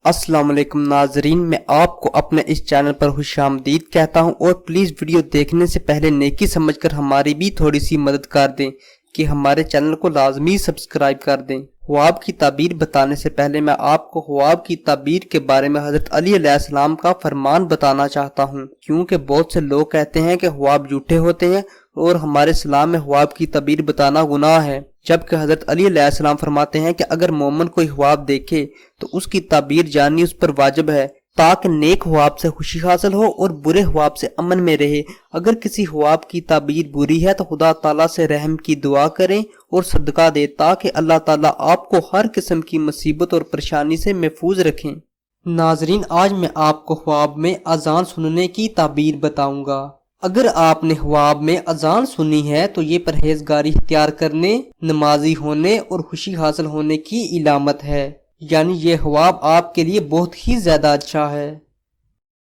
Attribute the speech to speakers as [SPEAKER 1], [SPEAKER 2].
[SPEAKER 1] السلام علیکم ناظرین، میں آپ کو اپنے اس چینل پر خوش آمدید کہتا ہوں اور پلیز ویڈیو دیکھنے سے پہلے نیکی سمجھ کر ہماری بھی تھوڑی سی مدد کر دیں کہ ہمارے چینل کو لازمی سبسکرائب کر دیں۔ خواب کی تعبیر بتانے سے پہلے میں آپ کو خواب کی تعبیر کے بارے میں حضرت علی علیہ السلام کا فرمان بتانا چاہتا ہوں، کیونکہ بہت سے لوگ کہتے ہیں کہ خواب جھوٹے ہوتے ہیں اور ہمارے اسلام میں خواب کی تعبیر بتانا گناہ ہے، جبکہ حضرت علی علیہ السلام فرماتے ہیں کہ اگر مومن کوئی خواب دیکھے تو اس کی تعبیر جاننی اس پر واجب ہے تاکہ نیک خواب سے خوشی حاصل ہو اور برے خواب سے امن میں رہے۔ اگر کسی خواب کی تعبیر بری ہے تو خدا تعالیٰ سے رحم کی دعا کریں اور صدقہ دیں تاکہ اللہ تعالیٰ آپ کو ہر قسم کی مصیبت اور پریشانی سے محفوظ رکھیں۔ ناظرین، آج میں آپ کو خواب میں اذان سننے کی تعبیر بتاؤں گا۔ اگر آپ نے خواب میں اذان سنی ہے تو یہ پرہیزگاری اختیار کرنے، نمازی ہونے اور خوشی حاصل ہونے کی علامت ہے، یعنی یہ خواب آپ کے لیے بہت ہی زیادہ اچھا ہے۔